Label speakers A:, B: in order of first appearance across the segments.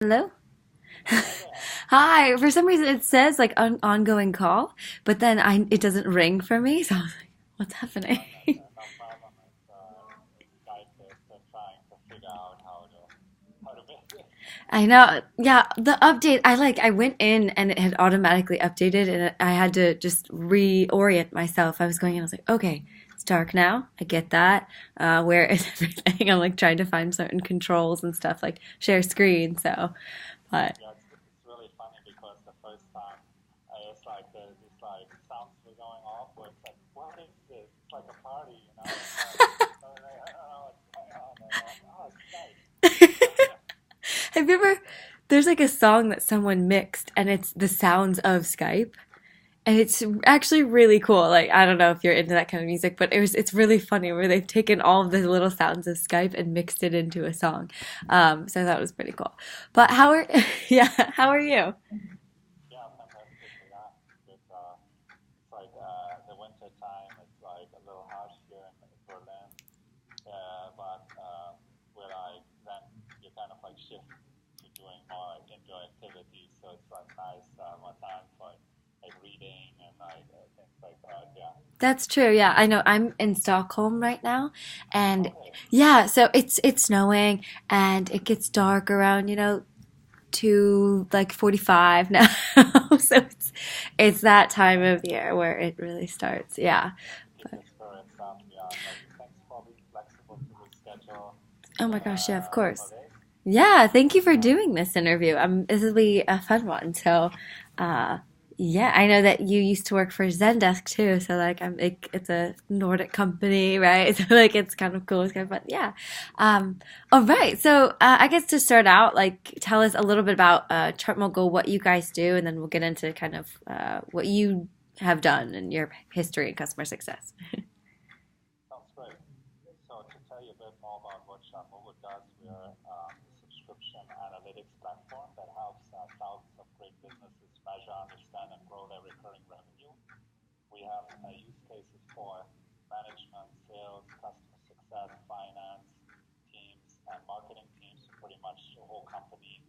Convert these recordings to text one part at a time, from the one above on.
A: Hello?
B: Hi there.
A: Hi. For some reason, it says like ongoing call, but then it doesn't ring for me. So I was like, what's happening?
B: No, no problem. It's Skype is trying to figure out how to make it.
A: I know. Yeah, the update, I went in and it had automatically updated and I had to just reorient myself. I was going in, I was like, okay, it's dark now. I get that. Where is everything? I'm like trying to find certain controls and stuff like share screen. But
B: Yeah, it's really funny because the first time it's like these like sounds were going off where it's like, what is this? It's like a party, you know? And I was like, I don't know what's going on. And I'm like, oh, it's Skype.
A: have you ever, there's like a song that someone mixed and it's the sounds of Skype. And it's actually really cool. Like I don't know if you're into that kind of music, but it's really funny where they've taken all of the little sounds of Skype and mixed it into a song. So I thought it was pretty cool. But how are yeah, how are you?
B: Yeah, fantastic. Yeah, it's like the winter time. It's like a little harsh here in Berlin. But where like then you kind of like shift to doing more like indoor activities, so it's like nice more time for like reading and like things like that. Yeah.
A: That's true. Yeah, I know. I'm in Stockholm right now, and
B: Okay.
A: yeah, so it's snowing and it gets dark around, to like 45 now. So it's that time of year where it really starts. Yeah.
B: Keep the spirits up. Yeah. But thanks for being flexible to reschedule
A: Oh my gosh, yeah, of
B: a couple
A: course.
B: of days.
A: Yeah, thank you for
B: Uh,
A: doing this interview. This will be a fun one. Uh, yeah, I know that you used to work for Zendesk too. So, like, it's a Nordic company, right? So, like, it's kind of cool. It's kind of fun. Yeah. All right. So, I guess to start out, like, tell us a little bit about ChartMogul, what you guys do, and then we'll get into kind of what you have done and your history in customer success.
B: Sounds great. So to tell you a bit more about what ChartMogul does, we're a subscription analytics platform that helps thousands of great businesses measure, understand, and grow their recurring revenue. We have use cases for management, sales, customer success, finance teams, and marketing teams. Pretty much the whole company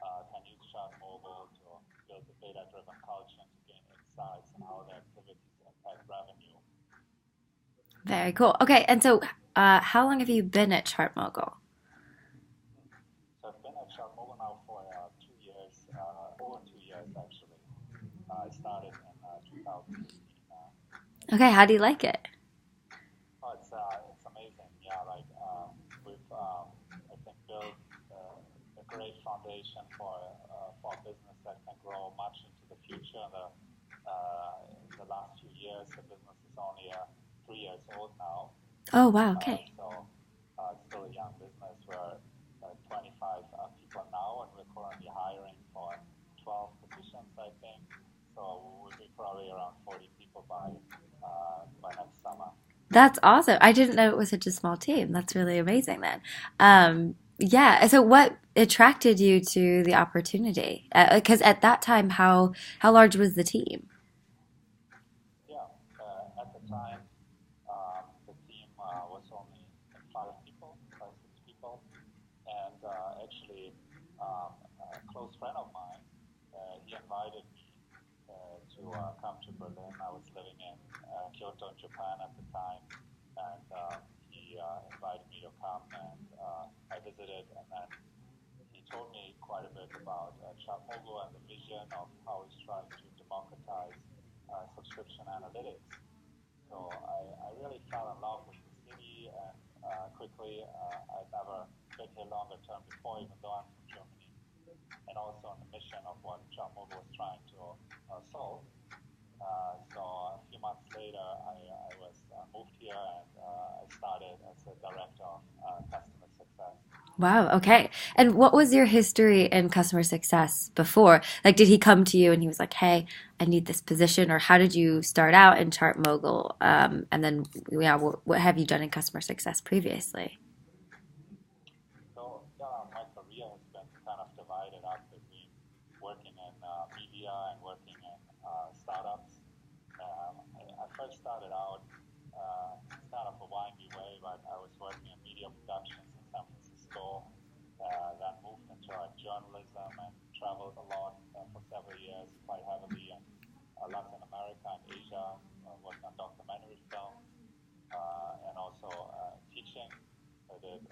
B: can use ChartMogul to build a data-driven culture and to gain insights on how their activities impact revenue.
A: Very cool. Okay, and so how long have you been at ChartMogul?
B: Hmm. So I've been at ChartMogul now for 2 years, over 2 years actually. I started in 2015.
A: Okay, how do you like it?
B: Oh, it's amazing. Yeah, like we've I think built a great foundation for a business that can grow much into the future. The last few years, the business is only 3 years old now,
A: Oh, wow, okay.
B: so it's still a young business. We're 25 people now, and we're currently hiring for 12 positions, I think. So we'll be probably around 40 people by next summer.
A: That's awesome. I didn't know it was such a small team. That's really amazing then. Yeah, so what attracted you to the opportunity? Because at that time, how large was the team?
B: Yeah, at the time, the team was only like 5 people, 6 people, and actually, a close friend of mine, he invited me to come to Berlin. I was living in Kyoto, Japan at the time, and he invited me to come, and I visited, and then he told me quite a bit about ChartMogul and the vision of how he's trying to democratize subscription analytics. So I really fell in love with the city, and quickly I'd never been here longer term before, even though I'm from Germany, and also on the mission of what ChartMogul was trying to solve. So a few months later, I was moved here, and I started as a director of customer success.
A: Wow, okay. And what was your history in customer success before? Like, did he come to you and he was like, "Hey, I need this position," or how did you start out in Chart Mogul? And then, yeah, what have you done in customer success previously?
B: So yeah, my career has been kind of divided up between working in media and working in startups. I first started out, it's kind of a windy way, but I was working in media productions in San Francisco, then moved into journalism and traveled a lot for several years, quite heavily in Latin America and Asia, worked on documentary film, and also teaching. I did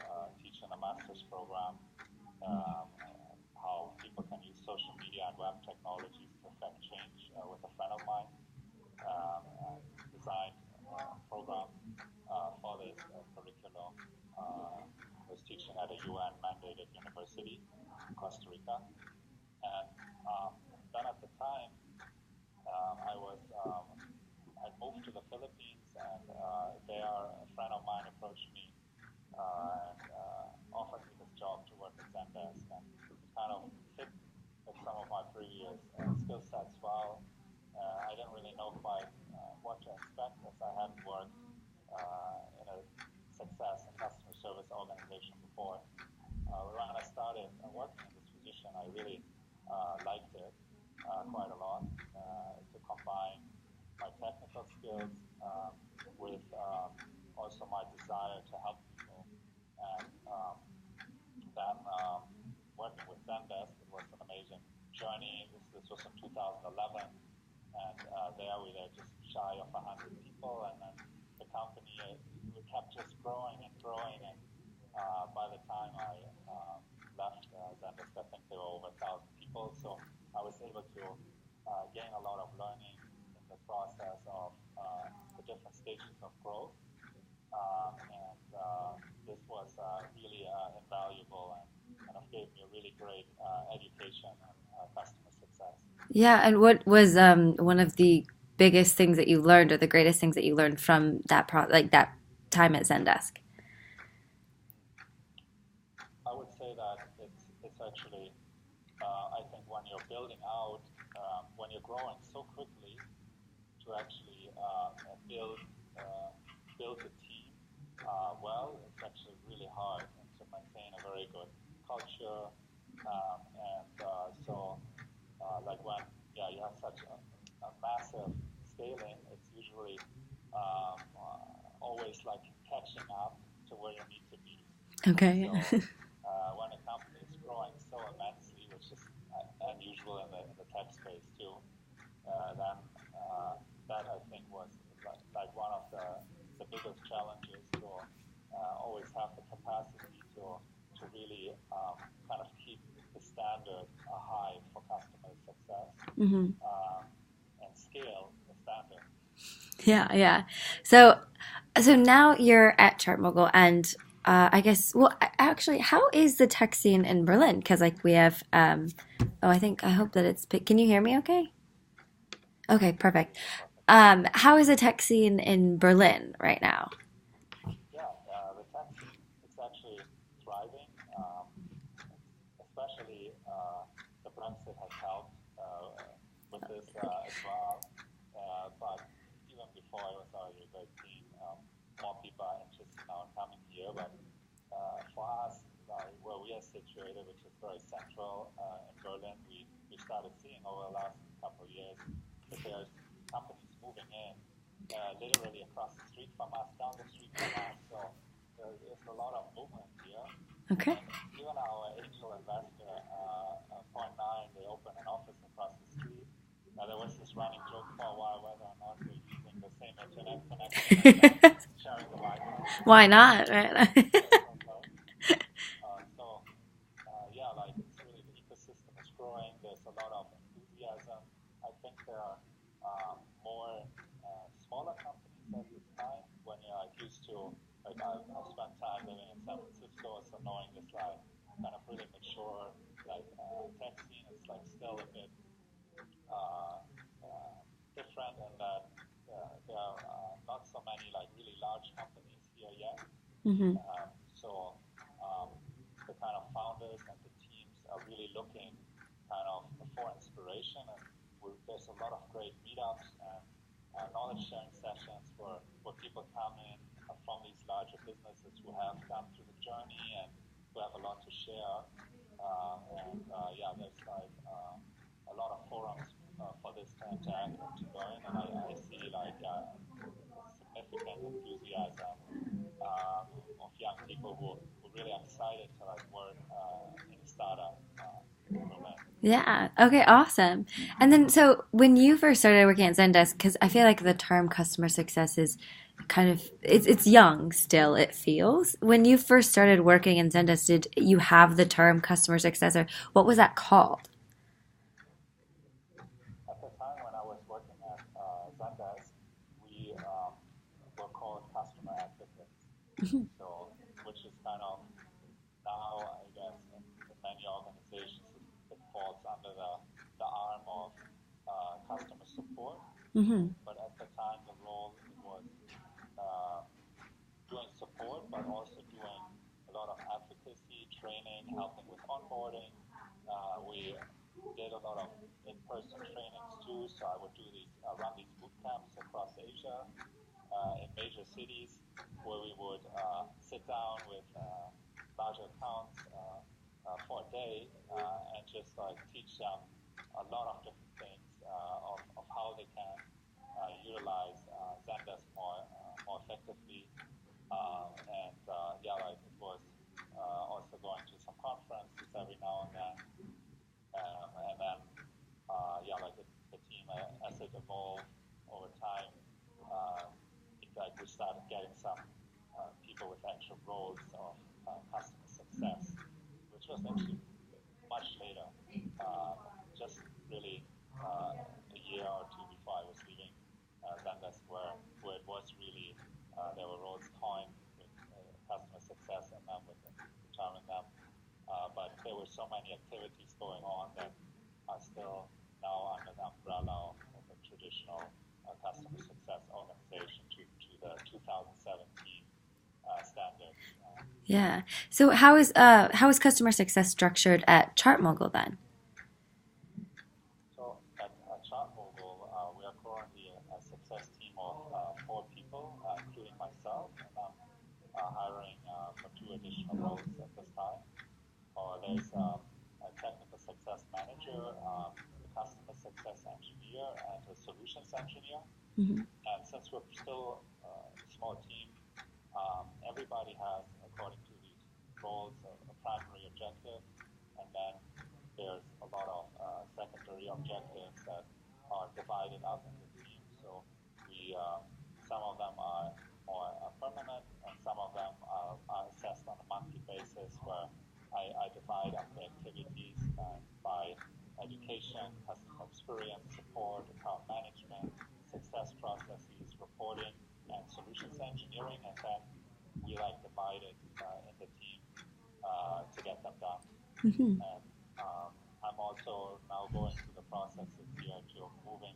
B: teach in a master's program how people can use social media and web technologies to affect change with a friend of mine, and designed a program for this curriculum. Was teaching at a UN mandated university in Costa Rica. And then at the time, I was I moved to the Philippines, and there a friend of mine approached me and offered me this job to work at Zendesk, and it kind of fit with some of my previous skill sets well. I didn't really know quite what to expect, as I hadn't worked in a success and customer service organization before. When I started working in this position, I really liked it quite a lot, to combine my technical skills with also my desire to help people. And then working with Zendesk, it was an amazing journey. This was in 2011, and there we were just shy of 100 people, and then the company we kept just growing and growing. And by the time I left Zendesk, I think there were over 1,000 people. So I was able to gain a lot of learning in the process of the different stages of growth. And this was really invaluable, and kind of gave me a really great education on customer success.
A: Yeah, and what was one of the biggest things that you learned, or the greatest things that you learned from like that time at Zendesk?
B: I would say that it's actually I think when you're building out, when you're growing so quickly, to actually build uh, build a team well, it's actually really hard, and to maintain a very good culture. And like when you have such a massive scaling, it's usually always like catching up to where you need to be.
A: Okay.
B: So when a company is growing so immensely, which is unusual in the tech space too, then that I think was like one of the biggest challenges, to always have the capacity to really kind of keep the standard high for customer success,
A: Hmm.
B: and scale the standard.
A: Yeah, yeah. So, so now you're at ChartMogul, and I guess, well, actually, how is the tech scene in Berlin? Because like we have, oh, I hope that it's. Can you hear me? Okay. Okay, perfect.
B: Perfect.
A: How is the tech scene in Berlin right now?
B: Yeah, the tech scene, it's actually thriving. Especially the Brexit has helped with this as well. But even before, it was already a great team. More people are interested now in coming here. But for us, where we are situated, which is very central in Berlin, we started seeing over the last couple of years that there's companies moving in literally across the street from us, down the street from us. So there's a lot of movement here.
A: Okay.
B: And even our angel investor, Point Nine, they opened an office across the street. Now there was this running joke for a while whether or not we're using the same internet connection as them, sharing the Wi-Fi.
A: Why not? Right.
B: Yeah, like it's really the ecosystem is growing. There's a lot of enthusiasm. I think there are more smaller companies at this time. When you're like used to, like I've spent time living in San Francisco, so knowing this like kind of really mature like tech scene is like still a bit uh, uh, different in that there are not so many like really large companies here yet.
A: Hmm.
B: So the kind of founders and the teams are really looking kind of for inspiration, and there's a lot of great meetups and knowledge sharing sessions where people come in from these larger businesses who have gone through the journey and who have a lot to share. Yeah, there's like a lot of forums for this to interact and to learn, and I see like significant enthusiasm of young people who really are excited to like work startup equivalent.
A: Yeah. Okay. Awesome. And then, so when you first started working at Zendesk, because I feel like the term customer success is kind of it's young still. It feels when you first started working in Zendesk, did you have the term customer success, or what was that called?
B: At the time when I was working at Zendesk, we were called customer advocates. So, which is kind of now, I guess, in many organizations, it falls under the arm of customer support.
A: Mm-hmm.
B: But at the time, the role was uh, doing support, but also doing a lot of advocacy, training, helping with onboarding. We did a lot of in-person trainings too. So I would do these, run these boot camps across Asia in major cities where we would sit down with larger accounts for a day and just like teach them a lot of different things of how they can utilize Zendesk more effectively. Yeah, like it was also going to some conferences every now and then. And then, yeah, like the team, as it evolved over time, uh, like we started getting some people with actual roles of customer success, which was actually much later, just really a year or two before I was leaving Zendesk, where it was really there were roles coined with customer success and then with the term in them. But there were so many activities going on that are still now under the umbrella of a traditional customer success organization to the 2017 standards.
A: Yeah. So how is customer success structured at ChartMogul then?
B: So at ChartMogul, we are currently a success team of 4 people, including myself, and I'm hiring for 2 additional roles at this time. There's a technical success manager, a customer success engineer, and a solutions engineer.
A: Mm-hmm.
B: And since we're still a small team, everybody has, according to these roles, a primary objective, and then there's a lot of secondary objectives that are divided up in the team. So we, some of them are more permanent, and some of them are assessed on a monthly basis, where I divide up the activities by education, customer experience, support, account management, success processes, reporting, and solutions engineering, and then we like divide it in the team to get them done.
A: Mm-hmm.
B: And I'm also now going through the process this year to moving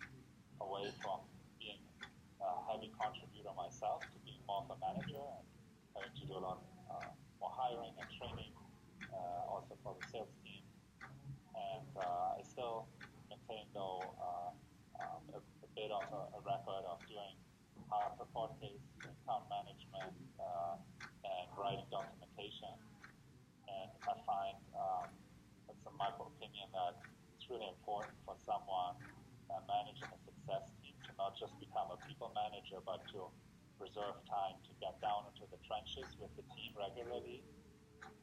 B: away from being a heavy contributor myself to being more of a manager and having to do a lot more hiring and training, also for the sales team. And I still maintain, though, a bit of a record of doing report case, account management, and writing documentation. And I find, it's in my opinion, that it's really important for someone managing a success team to not just become a people manager, but to reserve time to get down into the trenches with the team regularly.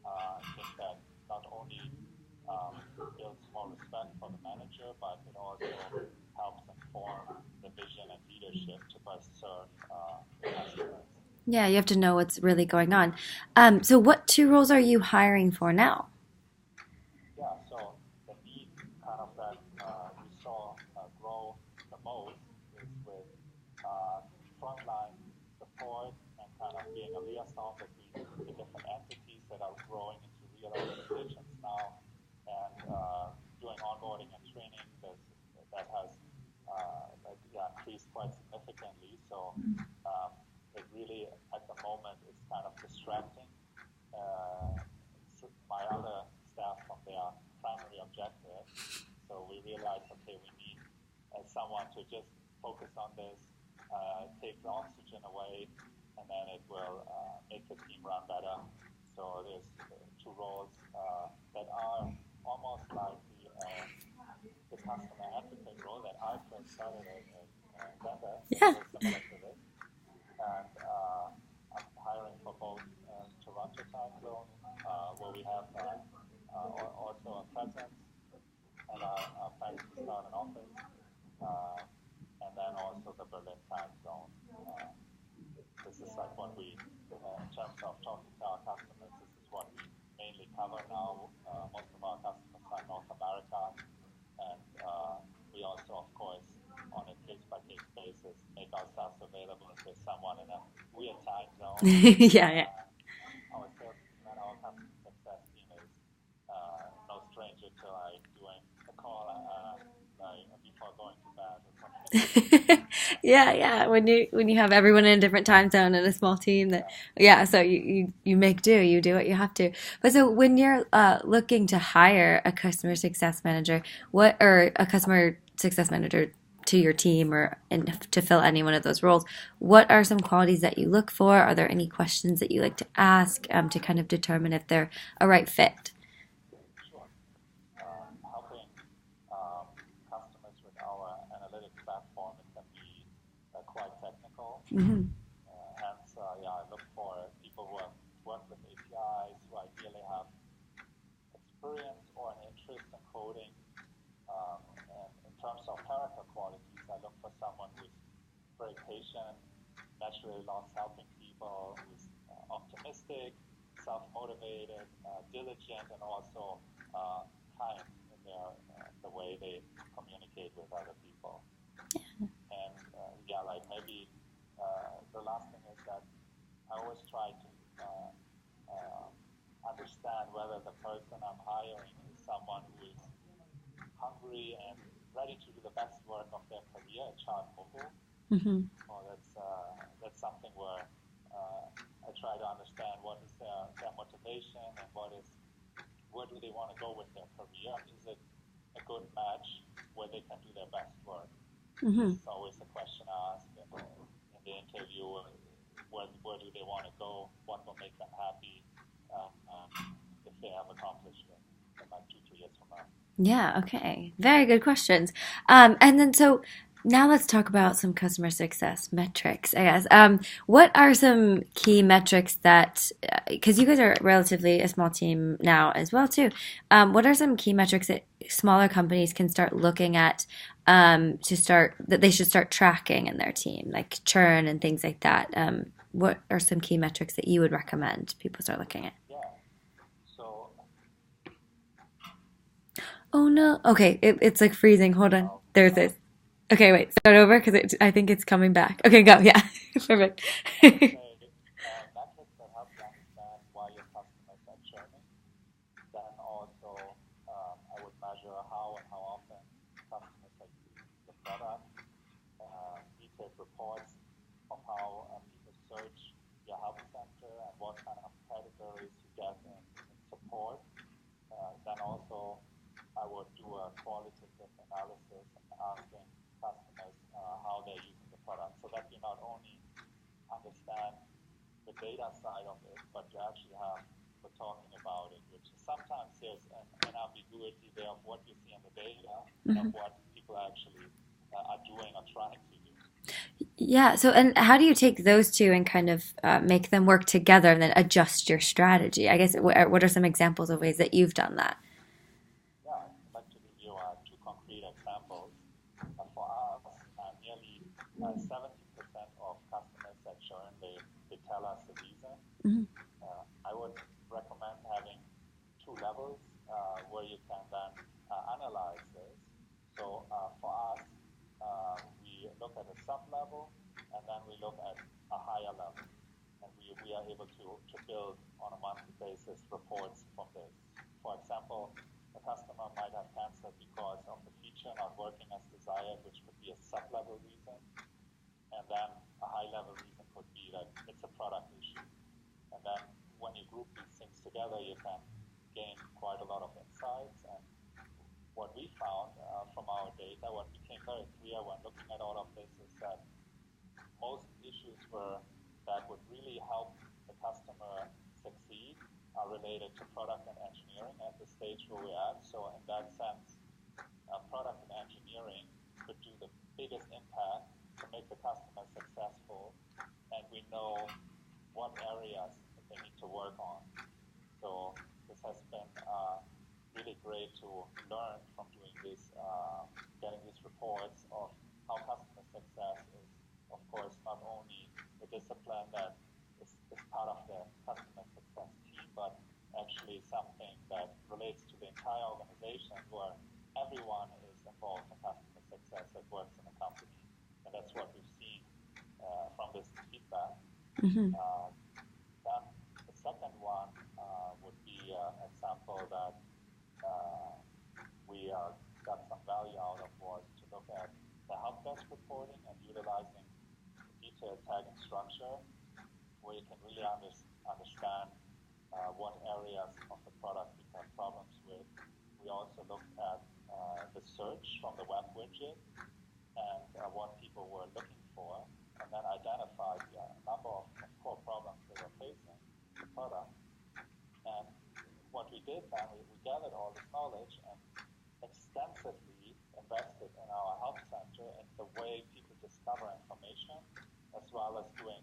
B: I think that not only builds more respect for the manager, but it also helps inform the vision and leadership to best serve the customers.
A: Yeah, you have to know what's really going on. So what two roles are you hiring for now?
B: Yeah, so the need kind of that we saw grow the most is with frontline support and kind of being a liaison between the different entities that are growing into real organizations now, and doing onboarding and training that has increased quite significantly. So um, it really at the moment is kind of distracting uh, my other staff from their primary objective. So we realized, okay, we need someone to just focus on this, take the oxygen away, and then it will make the team run better. So there's 2 roles that are almost like the customer advocate role that I first started at Zendesk,
A: Yeah.
B: very similar to this. And I'm hiring for both Toronto time zone, where we have all office, uh, and then also the Berlin time zone. This is like what we, in terms of talking to our customers, this is what we mainly cover now. Most of our customers are North America, and we also, of course, on a case-by-case basis, make ourselves available if there's someone in a weird time zone.
A: Yeah, yeah.
B: Our sales team and our customer success team is no stranger to like doing a call like before going to bed or something.
A: Yeah, yeah. When you have everyone in a different time zone and a small team, that yeah. So you make do. You do what you have to. But so when you're looking to hire a customer success manager, what or a customer success manager to your team or and to fill any one of those roles, what are some qualities that you look for? Are there any questions that you like to ask to kind of determine if they're a right fit?
B: Sure. Helping customers with our analytics platform, it can be quite technical.
A: Hmm.
B: Hence, yeah, I look for people who have worked with APIs, who ideally have experience or an interest in coding. And in terms of character qualities, I look for someone who's very patient, naturally loves helping people, who's optimistic, self-motivated, diligent, and also kind in the way they communicate with other people. And yeah, like maybe the last thing is that I always try to uh, understand whether the person I'm hiring is someone who is hungry and ready to do the best work of their career at ChartMogul.
A: Hmm.
B: Or that's something where I try to understand what is their motivation and where do they want to go with their career. Is it a good match where they can do their best work?
A: Hmm.
B: This is always a question I ask in the interview. Where do they want to go? What will make them happy if they have accomplished it in like 2, 3 years from now?
A: Yeah, okay. Very good questions. And then so now let's talk about some customer success metrics, I guess. What are some key metrics that, because you guys are relatively a small team now as well too, what are some key metrics that smaller companies can start looking at that they should start tracking in their team, like churn and things like that? What are some key metrics that you would recommend people start looking at?
B: Yeah. So
A: Oh no. Okay, it's like freezing. Hold on. There's
B: uh,
A: this. Okay, wait. Start over because I think it's coming back. Okay, go. Yeah, perfect.
B: I would say metrics that help you understand why your customers are churning. Then also, I would measure how and how often customers are using the product. Detailed reports of how people search your help center and what kind of categories you get in support. Then also, I would do a qualitative analysis and asking customers how they're using the product so that you not only understand the data side of it, but you actually have for talking about it, which is sometimes there's an ambiguity there of what you see in the data and of what people actually are doing or trying to do.
A: Yeah. So, and how do you take those two and kind of make them work together and then adjust your strategy? I guess what are some examples of ways that you've done that?
B: Yeah, I'd like to give you two concrete examples. For us, nearly 70% of customers that churn, they tell us the reason.
A: Hmm.
B: I would recommend having two levels where you can then analyze this. So for us, we look at a sub-level and then we look at a higher level. And we are able to build on a monthly basis reports from this. For example, a customer might have canceled because of the feature not working as desired, which could be a sub-level reason. And then a high-level reason could be that it's a product issue. And then when you group these things together, you can gain quite a lot of insights. And what we found from our data, what became very clear when looking at all of this is that most issues that would really help the customer succeed are related to product and engineering at the stage where we're at. So in that sense, product and engineering could do the biggest impact to make the customer successful, and we know what areas they need to work on. So this has been really great to learn from doing this, getting these reports of how customer success is, of course, not only a discipline that is part of the customer success team, but actually something that relates to the entire organization where everyone is involved in customer success that works in a company. And that's what we've seen from this feedback.
A: Mm-hmm.
B: Then the second one would be an example that we got some value out of was to look at the help desk reporting and utilizing detailed tagging structure where you can really understand what areas of the product we have problems with. We also looked at the search from the web widget and what people were looking for, and then identified a number of core problems they were facing in the product. And what we did then, we gathered all this knowledge and extensively invested in our help center and the way people discover information, as well as doing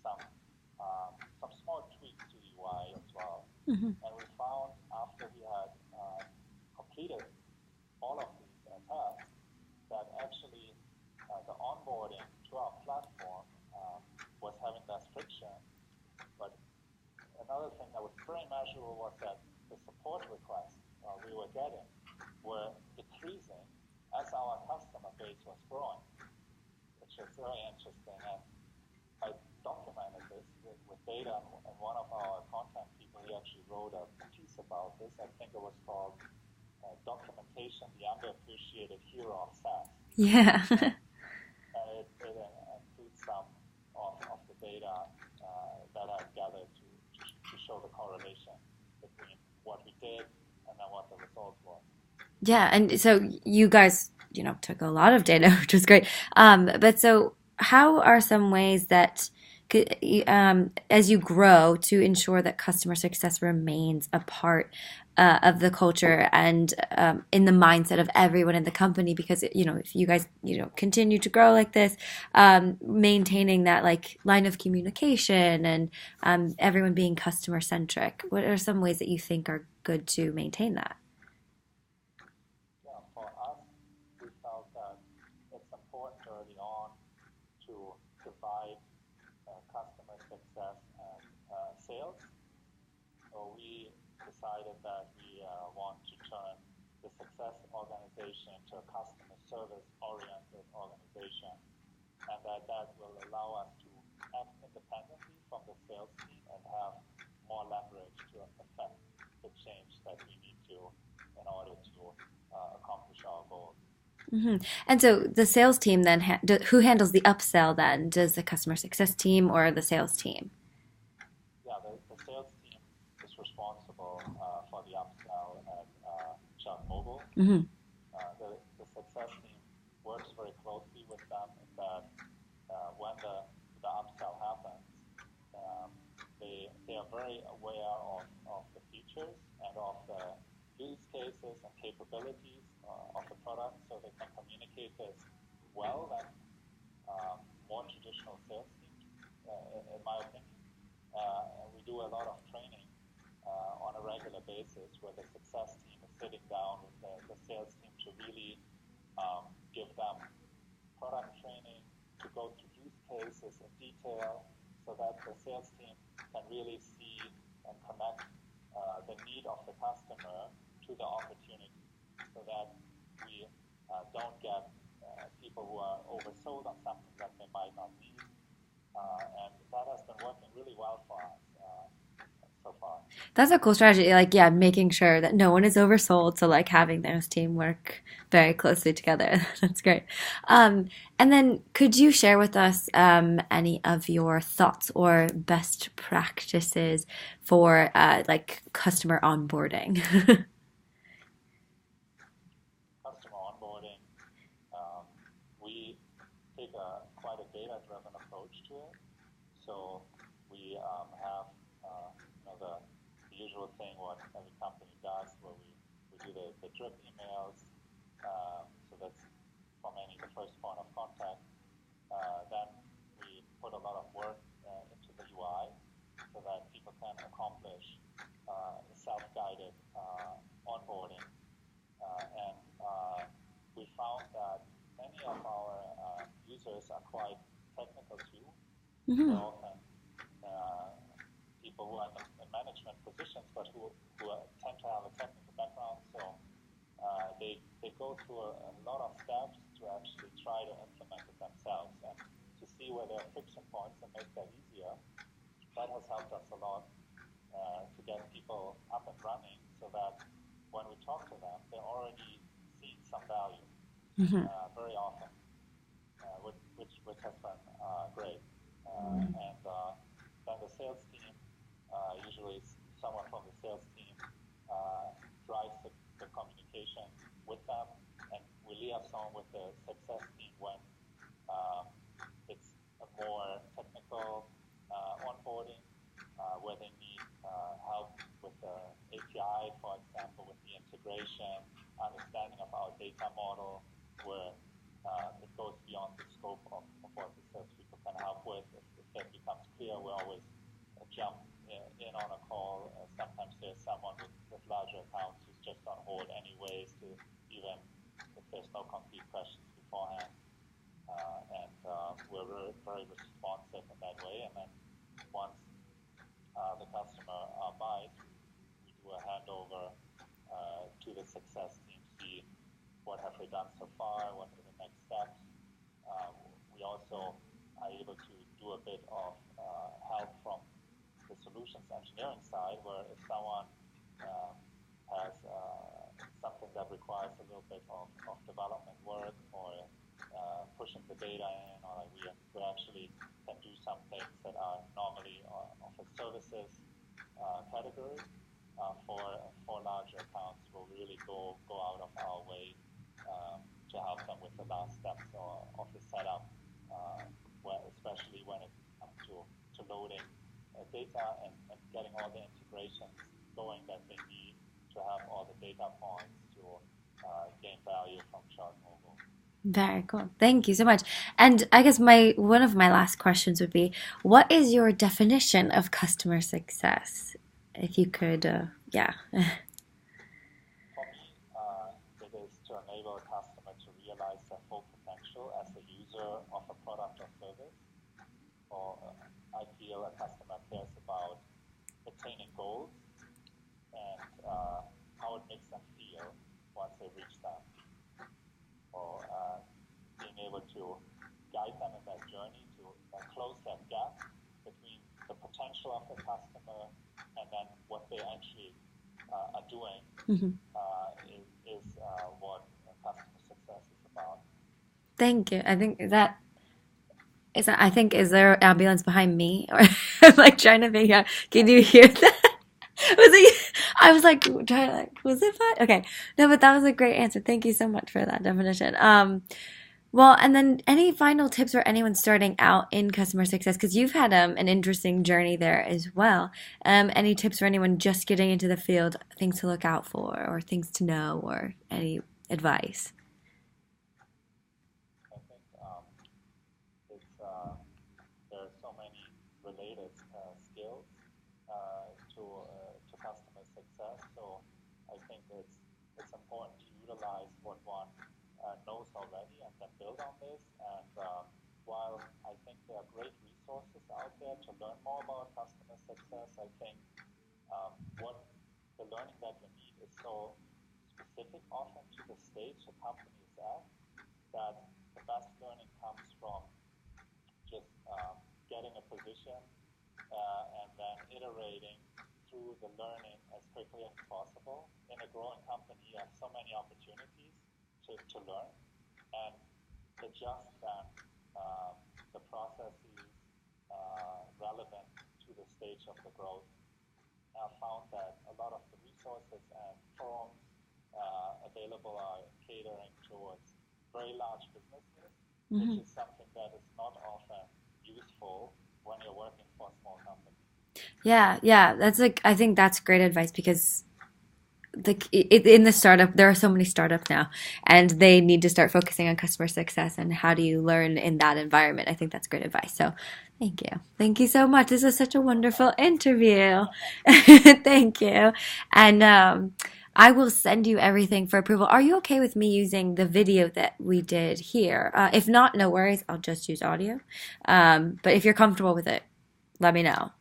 B: some small tweaks to UI as well.
A: Mm-hmm.
B: And we found after we had completed all of these tasks that actually the onboarding to our platform was having less friction. But another thing that was very measurable was that the support requests we were getting were decreasing as our customer base was growing, which is very interesting. And I documented this with data, and one of our content people, he actually wrote a piece about this. I think it was called Documentation, the Underappreciated Hero of SaaS.
A: Yeah.
B: And it includes some of the data that I've gathered to show the correlation between what we did and then what the result was.
A: Yeah, and so you guys, took a lot of data, which was great. But so how are some ways that as you grow to ensure that customer success remains a part of the culture and in the mindset of everyone in the company? Because if you guys continue to grow like this, maintaining that like line of communication and everyone being customer centric, what are some ways that you think are good to maintain that?
B: Yeah, for us, we felt that it's important early on to divide customer success and sales. So we decided that we want to turn the success organization to a customer service oriented organization, and that will allow us to act independently from the sales team and have more leverage to affect the change that we need to in order to accomplish our goals.
A: Hmm. And so the sales team then, who handles the upsell then? Does the customer success team or the sales team?
B: Yeah, the sales team is responsible for the upsell at ChartMogul.
A: Hmm.
B: The success team works very closely with them in that when the upsell happens, um, they are very aware of the features and of the use cases and capabilities of the product, so they can communicate this well than more traditional sales teams, in my opinion. And we do a lot of training on a regular basis where the success team is sitting down with the sales team to really give them product training, to go through use cases in detail so that the sales team can really see and connect the need of the customer to the opportunity so that we don't get people who are oversold on something that they might not need. And that has been working really well for us so far.
A: That's a cool strategy. Like, yeah, making sure that no one is oversold. So, like, having those team work very closely together. That's great. And then, could you share with us any of your thoughts or best practices for like customer onboarding?
B: Customer onboarding, we take quite a data-driven approach to it. So we have the usual thing what every company does, where we do the drip emails. So that's for many the first point of contact. Then we put a lot of work into the UI so that people can accomplish self-guided onboarding many of our users are quite technical too. They're
A: Hmm.
B: often uh, people who are in management positions, but who tend to have a technical background. So they go through a lot of steps to actually try to implement it themselves and to see where there are friction points and make that easier. That has helped us a lot to get people up and running so that when we talk to them, they're already seeing some value
A: Hmm.
B: very often, which has been great. And then the sales team, usually someone from the sales team drives the communication with them, and we liaise on with the success team when um, it's a more technical onboarding where they need help with the API, for example, with the integration, understanding of our data model, where it goes beyond the scope of what the salespeople can help with. If that becomes clear, we always jump in on a call. Sometimes there's someone with larger accounts who's just on hold anyways, to even if there's no concrete questions beforehand. And we're very, very responsive in that way. And then once the customer buys, we do a handover to the success team, see what have they done so far, what are the next steps. We also are able to do a bit of help from the solutions engineering side, where if someone um, has something that requires a little bit of development work or pushing the data in, or like we actually can do some things that are normally of a services category for larger accounts. We'll really go out of our way to help them with the last steps of the setup, where especially when it comes to loading data and getting all the integrations going that they need to have all the data points to gain value from ChartMogul.
A: Very cool. Thank you so much. And I guess my one of my last questions would be, what is your definition of customer success? If you could, yeah.
B: For me, it is to enable a customer to realize their full potential as a user of a product or service. Or I feel a customer cares about attaining goals and how it makes them feel once they reach them, or being able to guide them in that journey to close that gap between the potential of the customer and then what they actually are doing
A: Mhm.
B: is what customer success is about.
A: Thank you. I think I think, is there an ambulance behind me? Or I'm like trying to figure out, can you hear that? Was it, I was like trying to like, was it fine? Okay. No, but that was a great answer. Thank you so much for that definition. Well, and then any final tips for anyone starting out in customer success? Because you've had an interesting journey there as well. Any tips for anyone just getting into the field, things to look out for, or things to know, or any advice?
B: I think it's there are so many related skills to customer success. So I think it's important to utilize what one knows already and then build on this. And while I think there are great resources out there to learn more about customer success, I think what the learning that you need is so specific often to the stage a company is at, that the best learning comes from just getting a position and then iterating through the learning as quickly as possible. In a growing company, you have so many opportunities to learn and adjust then the processes relevant to the stage of the growth. I found that a lot of the resources and forums available are catering towards very large businesses, which
A: Hmm.
B: is something that is not often useful when you're working for a small company.
A: Yeah, yeah, that's like I think that's great advice because in the startup there are so many startups now, and they need to start focusing on customer success and how do you learn in that environment. I think that's great advice. So, thank you so much. This is such a wonderful interview. Thank you, and I will send you everything for approval. Are you okay with me using the video that we did here? If not, no worries. I'll just use audio. But if you're comfortable with it, let me know.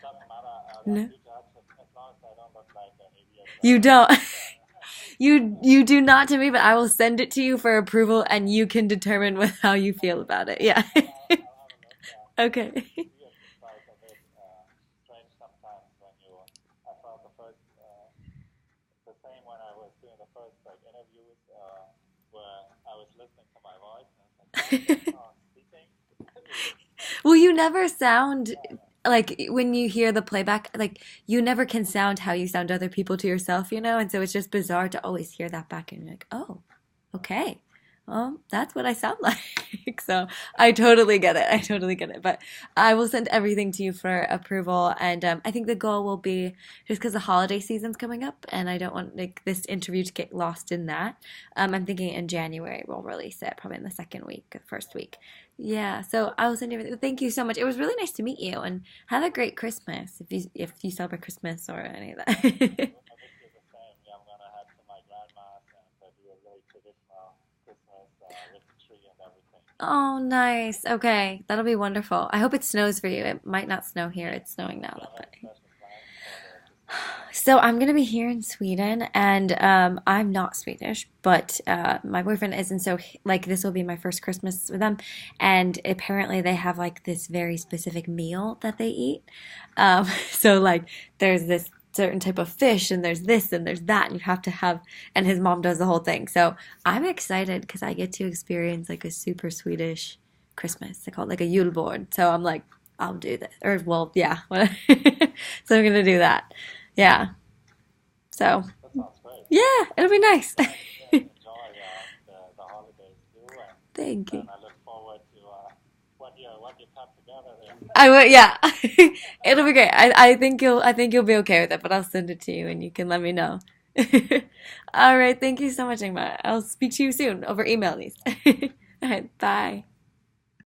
B: Doesn't matter.
A: No,
B: You judge as long as I don't look like an idiot.
A: you don't.
B: Yeah,
A: You do not to me, but I will send it to you for approval, and you can determine how you feel
B: okay.
A: about it. Yeah.
B: I'll have a look. Yeah,
A: Okay.
B: it's weird. It's like a bit strange sometimes when you. I felt the same when I was doing the first like interviews where I was listening to my voice and it's like, oh, that's not speaking.
A: Well, you never sound
B: Yeah, yeah.
A: like when you hear the playback, like you never can sound how you sound to other people to yourself, you know? And so it's just bizarre to always hear that back and you're like, oh, okay. Well, that's what I sound like. So I totally get it. I totally get it. But I will send everything to you for approval. And I think the goal will be just because the holiday season's coming up and I don't want like this interview to get lost in that. I'm thinking in January we'll release it, probably in the second week, first week. Yeah, so I will send you everything. Thank you so much. It was really nice to meet you and have a great Christmas if you celebrate Christmas or any of that.
B: I wish you the same. Yeah, I'm gonna head to my grandma's and do a really traditional Christmas with the tree and everything.
A: Oh, nice. Okay, that'll be wonderful. I hope it snows for you. It might not snow here. It's snowing
B: Do you
A: now,
B: have
A: but
B: any special plans for the Christmas?
A: so I'm gonna be here in Sweden, and I'm not Swedish, but my boyfriend isn't. So like this will be my first Christmas with them, and apparently they have like this very specific meal that they eat. So like there's this certain type of fish, and there's this, and there's that, and you have to have. And his mom does the whole thing. So I'm excited because I get to experience like a super Swedish Christmas. They call it like a julbord. So I'm like, I'll do this, or well, yeah. So I'm gonna do that. Yeah. So,
B: That sounds great.
A: yeah, it'll be nice.
B: Yeah, enjoy the holidays too,
A: Thank you.
B: and I look forward to what you cut together there.
A: I will, yeah. It'll be great. I think you'll be okay with it, but I'll send it to you and you can let me know. All right, thank you so much, Ingmar. I'll speak to you soon over email these. All right, bye.